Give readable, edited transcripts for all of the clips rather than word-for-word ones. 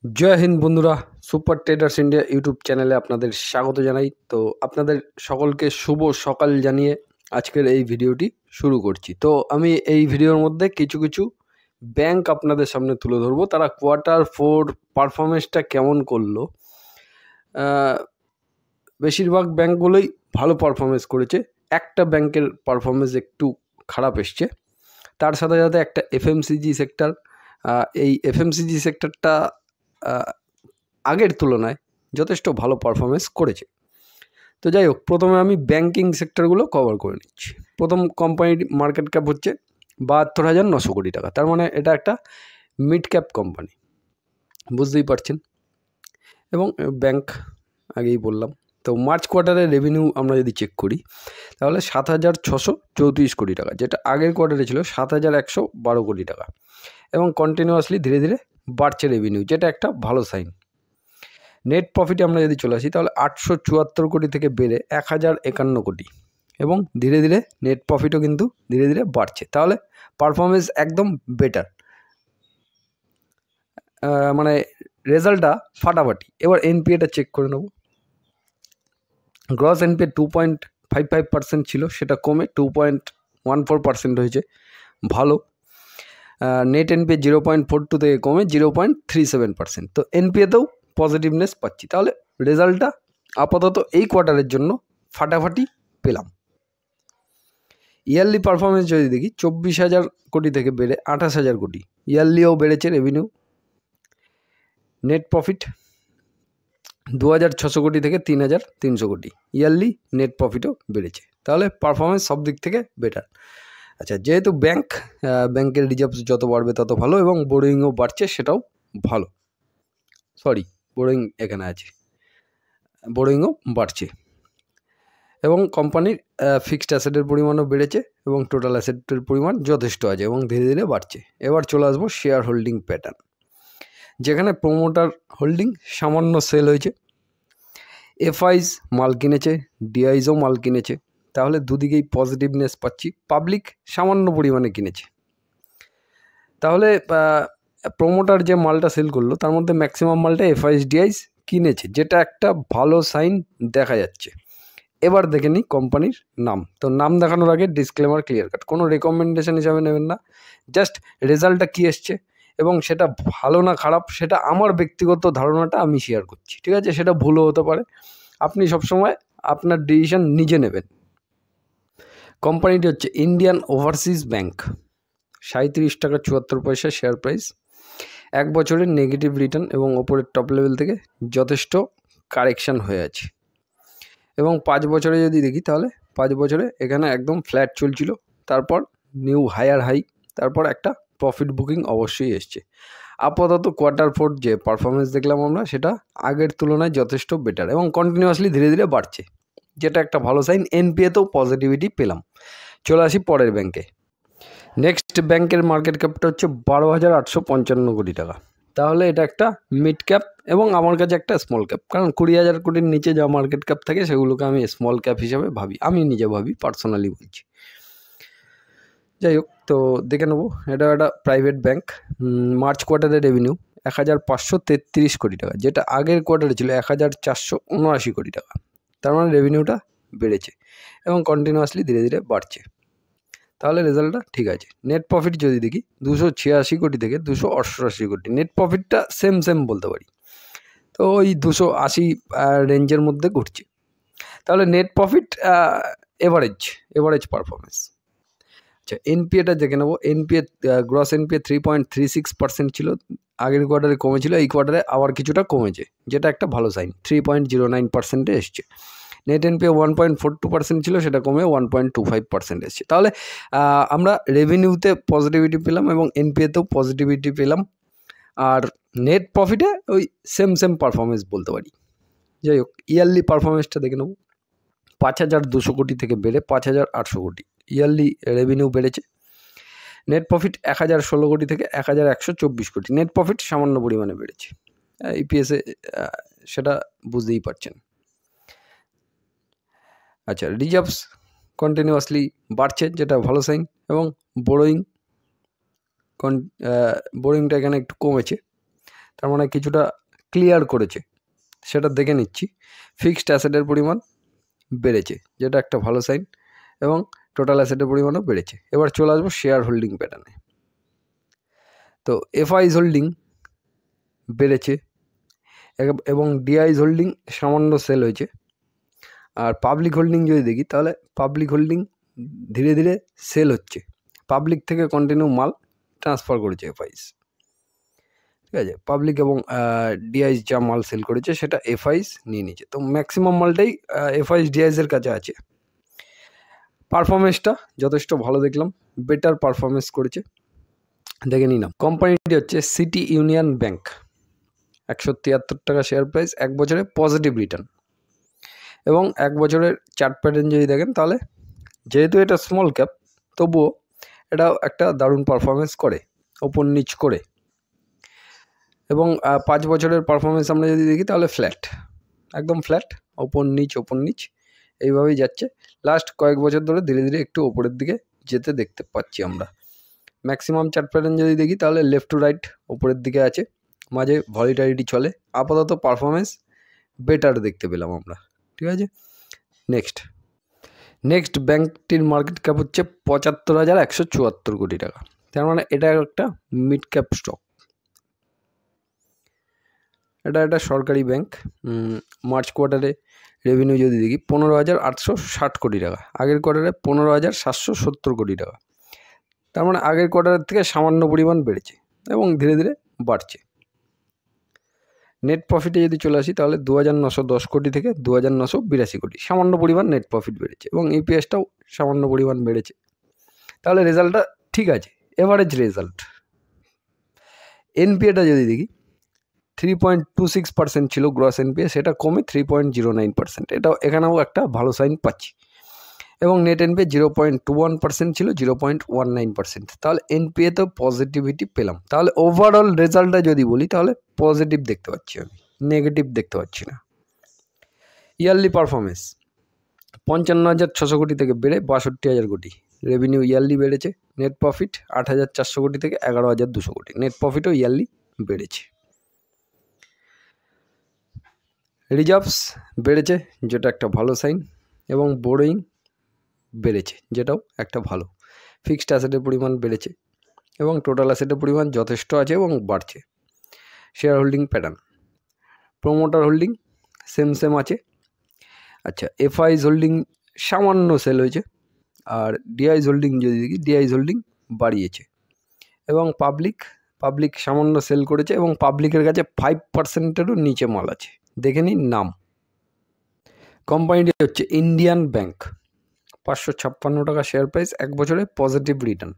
जय हिंद बंधुरा super ट्रेडार्स India YouTube चैनेले आपनादेर स्वागत जानाई। तो आपनादेर सकलके शुभ सकाल जानिए आजकेर এই ভিডিওটি শুরু করছি। তো আমি এই ভিডিওর মধ্যে কিছু কিছু ব্যাংক আপনাদের সামনে তুলে ধরবো, তারা কোয়ার্টার 4 পারফরমেন্সটা কেমন করলো। বেশিরভাগ ব্যাংকগুলোই ভালো পারফরমেন্স করেছে, একটা ব্যাংকের পারফরমেন্স একটু খারাপ এসছে। তার সাথে সাথে একটা এফএমসিজি সেক্টর, এই এফএমসিজি সেক্টরটা আগের তুলনায় যথেষ্ট ভালো পারফরমেন্স করেছে। তো যাই হোক, প্রথমে আমি ব্যাংকিং সেক্টরগুলো কভার করে নিচ্ছি। প্রথম কোম্পানির মার্কেট ক্যাপ হচ্ছে ৭২,৯০০ কোটি টাকা, তার মানে এটা একটা মিড ক্যাপ কোম্পানি, বুঝতেই পারছেন। এবং ব্যাংক আগেই বললাম। তো মার্চ কোয়ার্টারের রেভিনিউ আমরা যদি চেক করি তাহলে ৭,৬৩৪ কোটি টাকা, যেটা আগের কোয়ার্টারে ছিল ৭,১১২ কোটি টাকা, এবং কন্টিনিউয়াসলি ধীরে ধীরে বাড়ছে রেভিনিউ, যেটা একটা ভালো সাইন। নেট প্রফিটে আমরা যদি চলে আসি তাহলে ৮৭৪ কোটি থেকে বেড়ে ১,০৫১ কোটি, এবং ধীরে ধীরে নেট প্রফিটও কিন্তু ধীরে ধীরে বাড়ছে। তাহলে পারফরমেন্স একদম বেটার, মানে রেজাল্টটা ফাটাফাটি। এবার এনপিএটা চেক করে নেব। গ্রস এনপিএ 2.55% ছিল, সেটা কমে 2.14% হয়েছে, ভালো। নেট এনপিএ 0.42 থেকে কমে 0.37%। তো এনপিএতেও পজিটিভনেস পাচ্ছি। তাহলে রেজাল্টটা আপাতত এই কোয়ার্টারের জন্য ফাটাফাটি পেলাম। ইয়ারলি পারফরমেন্স যদি দেখি 24,০০০ কোটি থেকে বেড়ে 28,০০০ কোটি, ইয়ারলিও বেড়েছে রেভিনিউ। নেট প্রফিট 2,600 কোটি থেকে 3,300 কোটি, ইয়ারলি নেট প্রফিটও বেড়েছে। তাহলে পারফরমেন্স সব দিক থেকে বেটার। আচ্ছা, যেহেতু ব্যাংকের রিজার্ভস যত বাড়বে তত ভালো, এবং বোরোয়িংও বাড়ছে, সেটাও ভালো। বোরোয়িং এখানে আছে, বোরোয়িংও বাড়ছে, এবং কোম্পানির ফিক্সড অ্যাসেটের পরিমাণও বেড়েছে, এবং টোটাল অ্যাসেটের পরিমাণ যথেষ্ট আছে এবং ধীরে ধীরে বাড়ছে। এবার চলে আসবো শেয়ার হোল্ডিং প্যাটার্ন, যেখানে প্রোমোটার হোল্ডিং সামান্য সেল হয়েছে, এফআইস মাল কিনেছে, ডিআইসও মাল কিনেছে। তাহলে দুদিকেই পজিটিভনেস পাচ্ছি। পাবলিক সামান্য পরিমাণে কিনেছে। তাহলে প্রোমোটার যে মালটা সেল করলো তার মধ্যে ম্যাক্সিমাম মালটা এফআইস ডিআইস কিনেছে, যেটা একটা ভালো সাইন দেখা যাচ্ছে। এবার দেখে নিই কোম্পানির নাম। তো নাম দেখানোর আগে ডিসক্লেমার ক্লিয়ার কাট, কোনো রেকমেন্ডেশন হিসাবে নেবেন না, জাস্ট রেজাল্টটা কী এসছে এবং সেটা ভালো না খারাপ সেটা আমার ব্যক্তিগত ধারণাটা আমি শেয়ার করছি, ঠিক আছে? সেটা ভুলও হতে পারে, আপনি সবসময় আপনার ডিসিশন নিজে নেবেন। কোম্পানিটি হচ্ছে ইন্ডিয়ান ওভারসিজ ব্যাংক, 37 টাকা 74 পয়সা শেয়ার প্রাইস। 1 বছরের নেগেটিভ রিটার্ন এবং ওপরের টপ লেভেল থেকে যথেষ্ট কারেকশান হয়ে আছে। এবং 5 বছরে যদি দেখি তাহলে 5 বছরে এখানে একদম ফ্ল্যাট চলছিল, তারপর নিউ হায়ার হাই, তারপর একটা প্রফিট বুকিং অবশ্যই এসছে। আপাতত কোয়ার্টার 4 যে পারফরমেন্স দেখলাম আমরা, সেটা আগের তুলনায় যথেষ্ট বেটার এবং কন্টিনিউয়াসলি ধীরে ধীরে বাড়ছে, যেটা একটা ভালো সাইন। এনপিএতেও পজিটিভিটি পেলাম। চলে আসি পরের ব্যাংকে। নেক্সট ব্যাংকের মার্কেট ক্যাপটা হচ্ছে 12,855 কোটি টাকা। তাহলে এটা একটা মিড ক্যাপ এবং আমার কাছে একটা স্মল ক্যাপ, কারণ 20,000 কোটির নিচে যা মার্কেট ক্যাপ থাকে সেগুলোকে আমি স্মল ক্যাপ হিসাবে ভাবি, আমি নিজে ভাবি, পার্সোনালি বলছি। যাই হোক, তো দেখে নেবো। এটা একটা প্রাইভেট ব্যাংক। মার্চ কোয়ার্টারের রেভিনিউ 1,533 কোটি টাকা, যেটা আগের কোয়ার্টারে ছিল 1,479 কোটি টাকা। তার মানে রেভিনিউটা বেড়েছে এবং কন্টিনিউয়াসলি ধীরে ধীরে বাড়ছে। তাহলে রেজাল্টটা ঠিক আছে। নেট প্রফিট যদি দেখি 286 কোটি থেকে 288 কোটি, নেট প্রফিটটা সেম বলতে পারি, তো ওই 280 রেঞ্জের মধ্যে ঘুরছে। তাহলে নেট প্রফিট এভারেজ পারফরমেন্স। আচ্ছা, এনপিএটা দেখে নেবো। এনপিএ গ্রস এনপিএ 3.36% ছিল, আগের কোয়ার্টারে কমেছিল, এই কোয়ার্টারে আবার কিছুটা কমেছে, যেটা একটা ভালো সাইন। 3.09%-এ এসছে। নেট এনপিএ 1.42% ছিল, সেটা কমে 1.25% এসছে। তাহলে আমরা রেভিনিউতে পজিটিভিটি পেলাম এবং এনপিএতেও পজিটিভিটি পেলাম, আর নেট প্রফিটে ওই সেম পারফরমেন্স বলতে পারি। যাই হোক, ইয়ারলি পারফরমেন্সটা দেখে নেব। 5,200 কোটি থেকে বেড়ে 5,800 কোটি, ইয়ারলি রেভিনিউ বেড়েছে। নেট প্রফিট 1,016 কোটি থেকে 1,124 কোটি, নেট প্রফিট সামান্য পরিমাণে বেড়েছে। ইপিএসে সেটা বুঝতেই পারছেন। আচ্ছা, রিজার্ভস কন্টিনিউয়াসলি বাড়ছে, যেটা ভালো সাইন, এবং বোরোয়িংটা এখানে একটু কমেছে। তার মানে কিছুটা ক্লিয়ার করেছে, সেটা দেখে নিচ্ছি। ফিক্সড অ্যাসেটের পরিমাণ বেড়েছে, যেটা একটা ভালো সাইন, এবং টোটাল অ্যাসেটের পরিমাণও বেড়েছে। এবার চলে আসবো শেয়ার হোল্ডিং প্যাটার্নে। তো এফআইস হোল্ডিং বেড়েছে এবং ডিআইস হোল্ডিং সামান্য সেল হয়েছে। আর পাবলিক হোল্ডিং যদি দেখি, তাহলে পাবলিক হোল্ডিং ধীরে ধীরে সেল হচ্ছে। পাবলিক থেকে কন্টিনিউ মাল ট্রান্সফার করেছে এফআইস, ঠিক আছে। পাবলিক এবং ডিআইস যা মাল সেল করেছে সেটা এফআইস নিয়ে নিয়েছে। তো ম্যাক্সিমাম মালটাই এফআইস ডিআইসের কাছে আছে। পারফরমেন্সটা যথেষ্ট ভালো দেখলাম, বেটার পারফরমেন্স করেছে, দেখে নিলাম। কোম্পানিটি হচ্ছে সিটি ইউনিয়ন ব্যাংক, 173 টাকা শেয়ার প্রাইস, 1 বছরে পজিটিভ রিটার্ন। এবং 1 বছরের চার্ট প্যাটার্ন যদি দেখেন, তাহলে যেহেতু এটা স্মল ক্যাপ, তবুও এটাও একটা দারুণ পারফরমেন্স করে, ওপর নিচ করে। এবং 5 বছরের পারফরমেন্স আমরা যদি দেখি, তাহলে ফ্ল্যাট, একদম ফ্ল্যাট, ওপর নিচ এইভাবেই যাচ্ছে। লাস্ট কয়েক বছর ধরে ধীরে ধীরে একটু ওপরের দিকে যেতে দেখতে পাচ্ছি আমরা। ম্যাক্সিমাম চার্ট প্যাটার্ন যদি দেখি, তাহলে লেফট টু রাইট ওপরের দিকে আছে, মাঝে ভলিটারিটি চলে। আপাতত পারফরমেন্স বেটার দেখতে পেলাম আমরা, ঠিক আছে। নেক্সট ব্যাংকটির মার্কেট ক্যাপ হচ্ছে 75,174 কোটি টাকা। তার মানে এটা একটা মিড ক্যাপ স্টক। এটা একটা সরকারি ব্যাংক। মার্চ কোয়ার্টারে রেভিনিউ যদি দেখি 15,860 কোটি টাকা, আগের কোয়ার্টারে 15,770 কোটি টাকা। তার মানে আগের কোয়ার্টারের থেকে সামান্য পরিমাণ বেড়েছে এবং ধীরে ধীরে বাড়ছে। নেট প্রফিটে যদি চলে আসি, তাহলে 2,910 কোটি থেকে 2,982 কোটি, সামান্য পরিমাণ নেট প্রফিট বেড়েছে এবং ইপিএসটাও সামান্য পরিমাণ বেড়েছে। তাহলে রেজাল্টটা ঠিক আছে, এভারেজ রেজাল্ট। এনপিএটা যদি দেখি, 3.26% ছিল গ্রস এনপিএ, সেটা কমে 3.09%। এখানেও একটা ভালো সাইন পাচ্ছি। এবং নেট এনপিএ 0.21% ছিল 0.19%। তাহলে এনপিএতেও পজিটিভিটি পেলাম। তাহলে ওভারঅল রেজাল্টটা যদি বলি, তাহলে পজিটিভ দেখতে পাচ্ছি আমি, নেগেটিভ দেখতে পাচ্ছি না। ইয়ারলি পারফরমেন্স 55,600 কোটি থেকে বেড়ে 62,000 কোটি। রেভিনিউ ইয়ারলি বেড়েছে। নেট প্রফিট 8,400 কোটি থেকে 11,200 কোটি। নেট প্রফিটও ইয়ারলি বেড়েছে। রিজার্ভস বেড়েছে, যেটা একটা ভালো সাইন, এবং বোরোয়িং বেড়েছে, যেটাও একটা ভালো। ফিক্সড অ্যাসেটের পরিমাণ বেড়েছে এবং টোটাল অ্যাসেটের পরিমাণ যথেষ্ট আছে এবং বাড়ছে। Share holding pattern, promoter holding same আছে। আচ্ছা, এফআইস হোল্ডিং সামান্য সেল হয়েছে। আর ডিআইস হোল্ডিং যদি দেখি, ডিআইস হোল্ডিং বাড়িয়েছে। এবং পাবলিক সামান্য সেল করেছে এবং পাবলিকের কাছে 5%-এরও নিচে মাল আছে। দেখে নিন নাম। কোম্পানিটি হচ্ছে ইন্ডিয়ান ব্যাংক, 556 টাকা শেয়ার প্রাইস, 1 বছরে পজিটিভ রিটার্ন।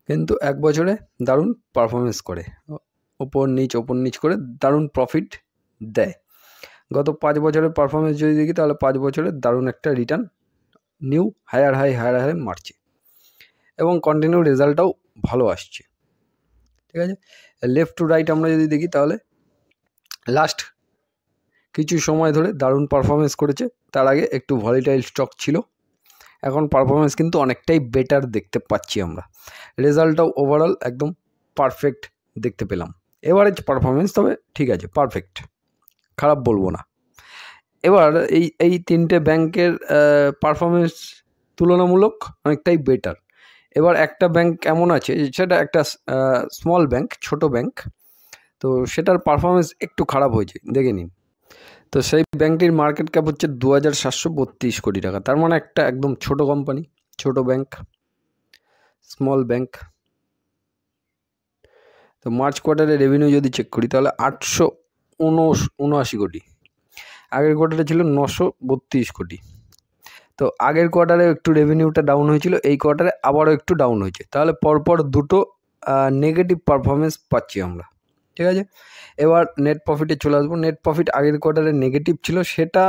কিন্তু 1 বছরে দারুণ পারফরমেন্স করে, ওপর নিচ করে দারুণ প্রফিট দেয়। গত 5 বছরের পারফরমেন্স যদি দেখি, তাহলে 5 বছরের দারুণ একটা রিটার্ন, নিউ হায়ার হাই মারছে এবং কন্টিনিউ রেজাল্টটাও ভালো আসছে, ঠিক আছে। লেফট টু রাইট আমরা যদি দেখি, তাহলে লাস্ট কিছু সময় ধরে দারুণ পারফরমেন্স করেছে। তার আগে একটু ভলিটাইল স্টক ছিল, এখন পারফরমেন্স কিন্তু অনেকটাই বেটার দেখতে পাচ্ছি আমরা। রেজাল্টটাও ওভারঅল একদম পারফেক্ট দেখতে পেলাম। এভারেজ পারফরমেন্স, তবে ঠিক আছে, পারফেক্ট, খারাপ বলবো না। এবার এই 3টে ব্যাংকের পারফরমেন্স তুলনামূলক অনেকটাই বেটার। এবার একটা ব্যাংক এমন আছে, সেটা একটা স্মল ব্যাংক, ছোট ব্যাংক, তো সেটার পারফরমেন্স একটু খারাপ হয়েছে, দেখে নিন। তো সেই ব্যাংকটির মার্কেট ক্যাপ হচ্ছে 2,732 কোটি টাকা। তার মানে একটা একদম ছোট কোম্পানি, ছোট ব্যাংক, স্মল ব্যাংক। তো মার্চ কোয়ার্টারে রেভিনিউ যদি চেক করি, তাহলে 879 কোটি, আগের কোয়ার্টারে ছিল 932 কোটি। তো আগের কোয়ার্টারে একটু রেভিনিউটা ডাউন হয়েছিল, এই কোয়ার্টারে আবারও একটু ডাউন হয়েছে। তাহলে পরপর দুটো নেগেটিভ পারফরমেন্স পাচ্ছি আমরা, ঠিক আছে। এবার নেট প্রফিটে চলে আসবো। নেট প্রফিট আগের কোয়ার্টারে নেগেটিভ ছিল, সেটা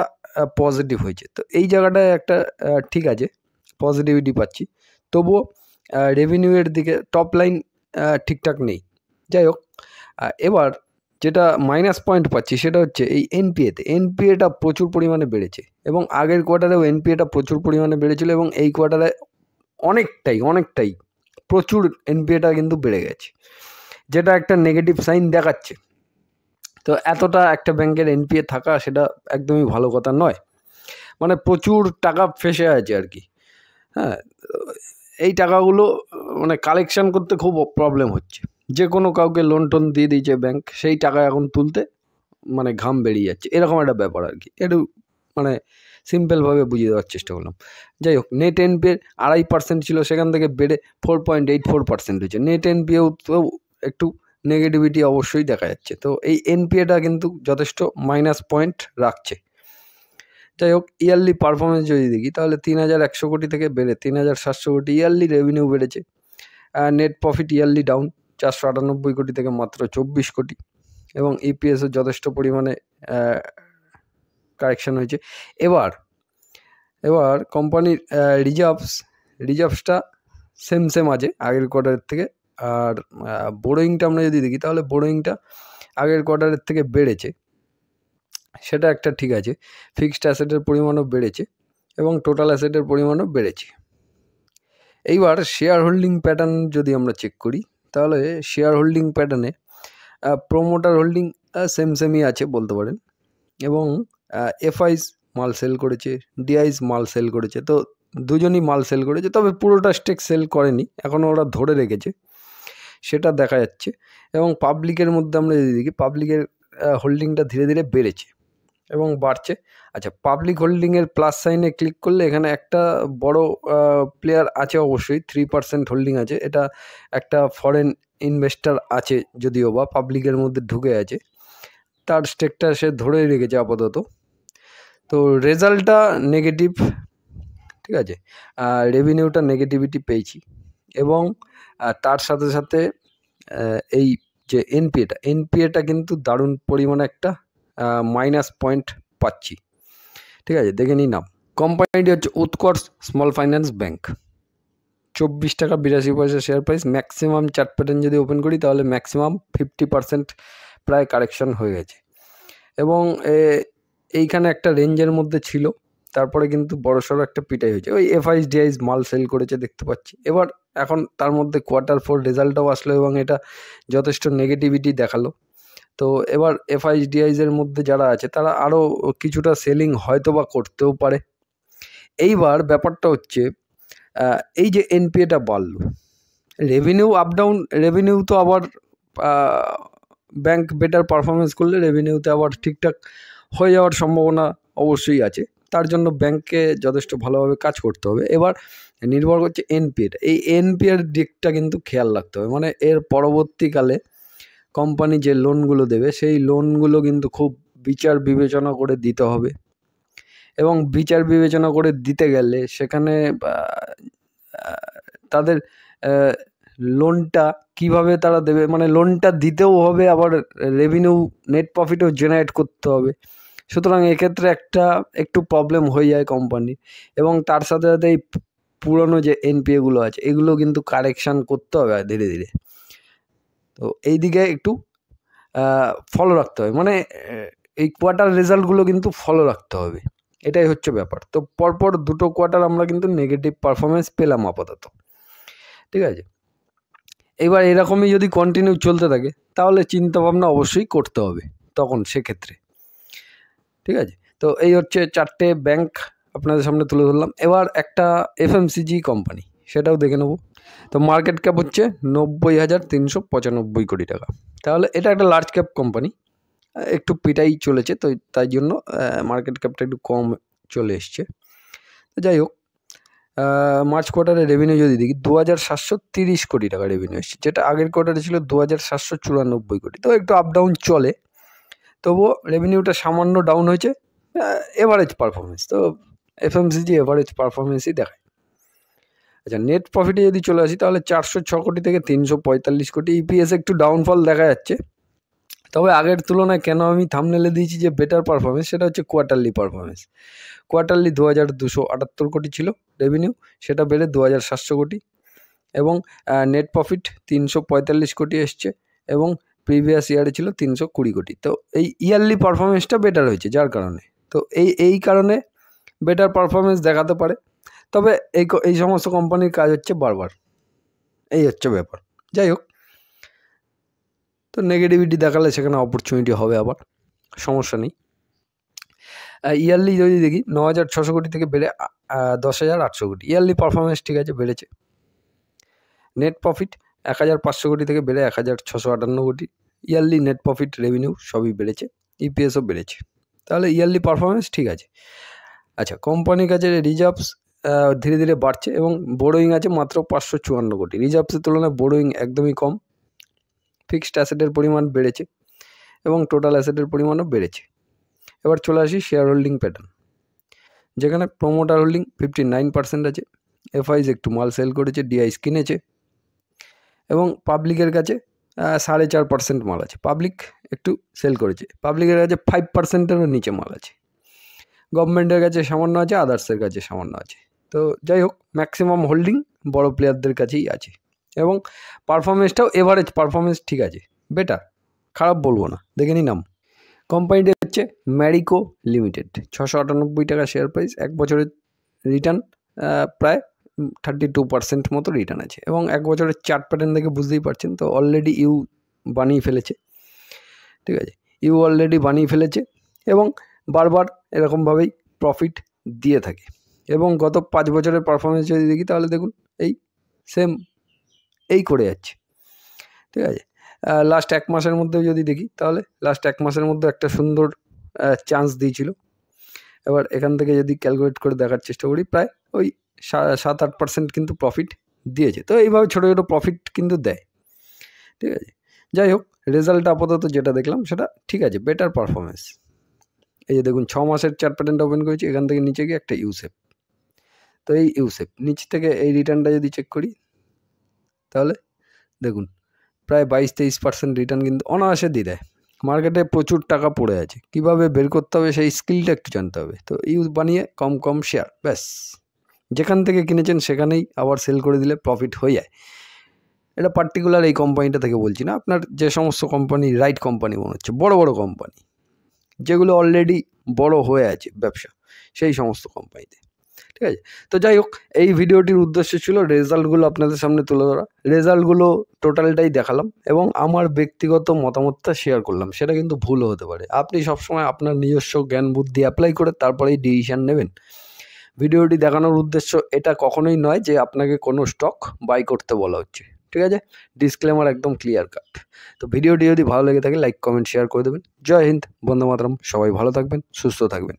পজিটিভ হয়েছে। তো এই জায়গাটায় একটা ঠিক আছে, পজিটিভিটি পাচ্ছি। তবুও রেভিনিউয়ের দিকে টপ লাইন ঠিকঠাক নেই। যাই হোক, এবার যেটা মাইনাস পয়েন্ট পাচ্ছি, সেটা হচ্ছে এই এনপিএটা প্রচুর পরিমাণে বেড়েছে এবং আগের কোয়ার্টারেও এনপিএটা প্রচুর পরিমাণে বেড়েছিল এবং এই কোয়ার্টারে অনেকটাই প্রচুর এনপিএটা কিন্তু বেড়ে গেছে। যেটা একটা নেগেটিভ সাইন দেখাচ্ছে। তো এতটা একটা ব্যাংকের এনপিএ থাকা সেটা একদমই ভালো কথা নয়, মানে প্রচুর টাকা ফেসে আছে আর কি। হ্যাঁ, এই টাকাগুলো মানে কালেকশন করতে খুব প্রবলেম হচ্ছে। যে কোনো কাউকে লোন টোন দিয়ে দিয়েছে ব্যাংক, সেই টাকা এখন তুলতে মানে ঘাম বেরিয়ে যাচ্ছে, এরকম একটা ব্যাপার আর কি। একটু মানে সিম্পলভাবে বুঝিয়ে দেওয়ার চেষ্টা করলাম। যাই হোক, নেট এনপিএ 2.5% ছিল, সেখান থেকে বেড়ে 4.84% হয়েছে। নেট এনপিএও তো একটু নেগেটিভিটি অবশ্যই দেখা যাচ্ছে। তো এই এনপিএটা কিন্তু যথেষ্ট মাইনাস পয়েন্ট রাখছে। যাই হোক, ইয়ারলি পারফরমেন্স যদি দেখি তাহলে 3,100 কোটি থেকে বেড়ে 3,700 কোটি ইয়ারলি রেভিনিউ বেড়েছে। নেট প্রফিট ইয়ারলি ডাউন 498 কোটি থেকে মাত্র 24 কোটি, এবং ইপিএসও যথেষ্ট পরিমাণে কারেকশন হয়েছে। এবার কোম্পানির রিজার্ভসটা সেম আছে আগের কোয়ার্টারের থেকে। আর বোরোয়িংটা আমরা যদি দেখি তাহলে বোরোয়িংটা আগের কোয়ার্টারের থেকে বেড়েছে, সেটা একটা ঠিক আছে। ফিক্সড অ্যাসেটের পরিমাণও বেড়েছে এবং টোটাল অ্যাসেটের পরিমাণও বেড়েছে। এইবার শেয়ার হোল্ডিং প্যাটার্ন যদি আমরা চেক করি তাহলে শেয়ার হোল্ডিং প্যাটার্নে প্রোমোটার হোল্ডিং সেমই আছে বলতে পারেন, এবং এফআইস মাল সেল করেছে, ডিআইস মাল সেল করেছে। তো দুজনই মাল সেল করেছে, তবে পুরোটা স্টেক সেল করেনি, এখনও ওরা ধরে রেখেছে, সেটা দেখা যাচ্ছে। এবং পাবলিকের মধ্যে আমরা যদি দেখি, পাবলিকের হোল্ডিংটা ধীরে ধীরে বেড়েছে এবং বাড়ছে। আচ্ছা, পাবলিক হোল্ডিংয়ের প্লাস সাইনে ক্লিক করলে এখানে একটা বড় প্লেয়ার আছে, অবশ্যই 3% হোল্ডিং আছে। এটা একটা ফরেন ইনভেস্টার আছে, যদিও বা পাবলিকের মধ্যে ঢুকে আছে, তার স্টেকটা সে ধরেই রেখেছে আপাতত। তো রেজাল্টটা নেগেটিভ, ঠিক আছে, রেভিনিউটা নেগেটিভিটি পেয়েছি, এবং তার সাথে সাথে এই যে এনপিএটা কিন্তু দারুণ পরিমাণে একটা মাইনাস পয়েন্ট পাচ্ছি। ঠিক আছে, দেখে নিই নাম। কোম্পানিটি হচ্ছে উৎকর্ষ স্মল ফাইন্যান্স ব্যাংক। 24 টাকা 82 পয়সা share price. Maximum chart pattern যদি ওপেন করি তাহলে ম্যাক্সিমাম 50% প্রায় কারেকশন হয়ে গেছে, এবং এইখানে একটা রেঞ্জের মধ্যে ছিল, তারপরে কিন্তু বড়সড় একটা পিটাই হয়েছে। ওই এফআইস ডিআইস মাল সেল করেছে দেখতে পাচ্ছি। এবার এখন তার মধ্যে Q4 রেজাল্টটাও আসলো এবং এটা যথেষ্ট নেগেটিভিটি দেখালো। তো এবার এফআইস ডিআইসের মধ্যে যারা আছে তারা আরও কিছুটা সেলিং হয়তো বা করতেও পারে। এইবার ব্যাপারটা হচ্ছে এই যে এনপিএটা বাড়লো, রেভিনিউ আপ ডাউন, রেভিনিউ তো আবার ব্যাংক বেটার পারফরমেন্স করলে রেভিনিউতে আবার ঠিকঠাক হয়ে যাওয়ার সম্ভাবনা অবশ্যই আছে। তার জন্য ব্যাংককে যথেষ্ট ভালোভাবে কাজ করতে হবে। এবার নির্ভর করছে এনপিএটা, এই এনপিএর দিকটা কিন্তু খেয়াল রাখতে হবে। মানে এর পরবর্তীকালে কোম্পানি যে লোনগুলো দেবে সেই লোনগুলো কিন্তু খুব বিচার বিবেচনা করে দিতে হবে, এবং বিচার বিবেচনা করে দিতে গেলে সেখানে তাদের লোনটা কিভাবে তারা দেবে, মানে লোনটা দিতেও হবে, আবার রেভিনিউ নেট প্রফিটও জেনারেট করতে হবে। সুতরাং এক্ষেত্রে একটু প্রবলেম হয়ে যায় কোম্পানির, এবং তার সাথে সাথে এই পুরনো যে এনপিএগুলো আছে এগুলো কিন্তু কারেকশান করতে হবে ধীরে ধীরে। তো এই দিকে একটু ফলো রাখতে হবে, মানে এই কোয়ার্টার রেজাল্টগুলো কিন্তু ফলো রাখতে হবে, এটাই হচ্ছে ব্যাপার। তো পরপর দুটো কোয়ার্টার আমরা কিন্তু নেগেটিভ পারফরমেন্স পেলাম আপাতত, ঠিক আছে। এবার এরকমই যদি কন্টিনিউ চলতে থাকে তাহলে চিন্তাভাবনা অবশ্যই করতে হবে তখন সেক্ষেত্রে, ঠিক আছে। তো এই হচ্ছে 4টে ব্যাংক আপনাদের সামনে তুলে ধরলাম। এবার একটা এফএমসিজি কোম্পানি, সেটাও দেখে নেব। তো মার্কেট ক্যাপ হচ্ছে 90,395 কোটি টাকা। তাহলে এটা একটা লার্জ ক্যাপ কোম্পানি, একটু পিটাই চলেছে, তো তাই জন্য মার্কেট ক্যাপটা একটু কম চলে এসছে। তো যাই হোক, মার্চ কোয়ার্টারে রেভিনিউ যদি দেখি 2,730 কোটি টাকা রেভিনিউ এসছে, যেটা আগের কোয়ার্টারে ছিল 2,794 কোটি। তো একটু আপ ডাউন চলে, তবুও রেভিনিউটা সামান্য ডাউন হয়েছে, এভারেজ পারফরমেন্স। তো এফএমসিজি এভারেজ পারফরমেন্সই দেখায়। আচ্ছা, নেট প্রফিটে যদি চলে আসি তাহলে 406 কোটি থেকে 345 কোটি। ইপিএস একটু ডাউনফল দেখা যাচ্ছে, তবে আগের তুলনায় কেন আমি থাম্বনেলে দিয়েছি যে বেটার পারফরমেন্স, সেটা হচ্ছে কোয়ার্টারলি পারফরমেন্স। কোয়ার্টারলি 2,278 কোটি ছিল রেভিনিউ, সেটা বেড়ে 2,700 কোটি, এবং নেট প্রফিট 345 কোটি এসছে, এবং প্রিভিয়াস ইয়ারে ছিল 320 কোটি। তো এই ইয়ারলি পারফরমেন্সটা বেটার হয়েছে, যার কারণে তো এই কারণে বেটার পারফরমেন্স দেখাতে পারে। তবে এই সমস্ত কোম্পানির কাজ হচ্ছে বারবার, এই হচ্ছে ব্যাপার। যাই হোক, তো নেগেটিভিটি দেখালে সেখানে অপরচুনিটি হবে, আবার সমস্যা নেই। ইয়ারলি যদি দেখি 9,600 কোটি থেকে বেড়ে 10,800 কোটি, ইয়ারলি পারফরমেন্স ঠিক আছে, বেড়েছে। নেট প্রফিট 1,500 কোটি থেকে বেড়ে 1,658 কোটি, ইয়ারলি নেট প্রফিট, রেভিনিউ সবই বেড়েছে, ইপিএসও বেড়েছে, তাহলে ইয়ারলি পারফরমেন্স ঠিক আছে। আচ্ছা, কোম্পানির কাছে রিজার্ভস ধীরে ধীরে বাড়ছে এবং বোরোয়িং আছে মাত্র 554 কোটি, রিজার্ভসের তুলনায় বোরোয়িং একদমই কম। ফিক্সড অ্যাসেটের পরিমাণ বেড়েছে এবং টোটাল অ্যাসেটের পরিমাণও বেড়েছে। এবার চলে আসি শেয়ার হোল্ডিং প্যাটার্ন, যেখানে প্রোমোটার হোল্ডিং 59% আছে, এফআইস একটু মাল সেল করেছে, ডিআইস কিনেছে এবং পাবলিকের কাছে 4.5% মাল আছে, পাবলিক একটু সেল করেছে, পাবলিকের কাছে 5%-এরও নিচে মাল আছে, গভর্নমেন্টের কাছে সামান্য আছে, আদার্সের কাছে সামান্য আছে। তো যাই হোক, ম্যাক্সিমাম হোল্ডিং বড় প্লেয়ারদের কাছেই আছে এবং পারফরমেন্সটাও এভারেজ পারফরমেন্স ঠিক আছে, বেটার, খারাপ বলবো না। দেখে নি নাম, কোম্পানিটা হচ্ছে ম্যারিকো লিমিটেড, 698 টাকা শেয়ার প্রাইস, 1 বছরের রিটার্ন প্রায় 32% মতো রিটার্ন আছে এবং 1 বছরের চার্ট প্যাটার্ন দেখে বুঝতেই পারছেন। তো অলরেডি ইউ বানিয়ে ফেলেছে, ঠিক আছে, ইউ অলরেডি বানিয়ে ফেলেছে এবং বারবার এরকমভাবেই প্রফিট দিয়ে থাকে এবং গত 5 বছরের পারফরমেন্স যদি দেখি তাহলে দেখুন এই সেম এই করে যাচ্ছে, ঠিক আছে। লাস্ট 1 মাসের মধ্যেও যদি দেখি তাহলে লাস্ট 1 মাসের মধ্যে একটা সুন্দর চান্স দিয়েছিল। এবার এখান থেকে যদি ক্যালকুলেট করে দেখার চেষ্টা করি, প্রায় ওই 7-8% কিন্তু প্রফিট দিয়েছে। তো এইভাবে ছোটো ছোটো প্রফিট কিন্তু দেয়, ঠিক আছে। যাই হোক, রেজাল্ট আপাতত যেটা দেখলাম সেটা ঠিক আছে, বেটার পারফরমেন্স। এই যে দেখুন 6 মাসের চার্ট প্যাটার্নটা ওপেন করেছি, এখান থেকে নিচে গিয়ে একটা ইউসেপ, তো এই ইউসেপ নিচ থেকে এই রিটার্নটা যদি চেক করি তাহলে দেখুন প্রায় 22-23% রিটার্ন কিন্তু অনায়াসে দিয়ে দেয়। মার্কেটে প্রচুর টাকা পড়ে আছে, কীভাবে বের করতে হবে সেই স্কিলটা একটু জানতে হবে। তো ইউজ বানিয়ে কম শেয়ার, ব্যাস যেখান থেকে কিনেছেন সেখানেই আবার সেল করে দিলে প্রফিট হয়ে যায়। এটা পার্টিকুলার এই কোম্পানিটা থেকে বলছি না, আপনার যে সমস্ত কোম্পানি রাইট কোম্পানি মনে হচ্ছে, বড় বড় কোম্পানি যেগুলো অলরেডি বড় হয়ে আছে ব্যবসা, সেই সমস্ত কোম্পানিতে, ঠিক আছে। তো যাই হোক, এই ভিডিওটির উদ্দেশ্য ছিল রেজাল্টগুলো আপনাদের সামনে তুলে ধরা, রেজাল্টগুলো টোটালটাই দেখালাম এবং আমার ব্যক্তিগত মতামতটা শেয়ার করলাম। সেটা কিন্তু ভুল হতে পারে, আপনি সবসময় আপনার নিজস্ব জ্ঞান বুদ্ধি অ্যাপ্লাই করে তারপরেই ডিসিশান নেবেন। ভিডিওটি দেখানোর উদ্দেশ্য এটা কখনোই নয় যে আপনাকে কোনো স্টক বাই করতে বলা হচ্ছে, ঠিক আছে। ডিসক্লেমার একদম ক্লিয়ার কাট। তো ভিডিওটি যদি ভালো লেগে থাকে লাইক কমেন্ট শেয়ার করে দেবেন। জয় হিন্দ, বন্দে মাতরম, সবাই ভালো থাকবেন, সুস্থ থাকবেন।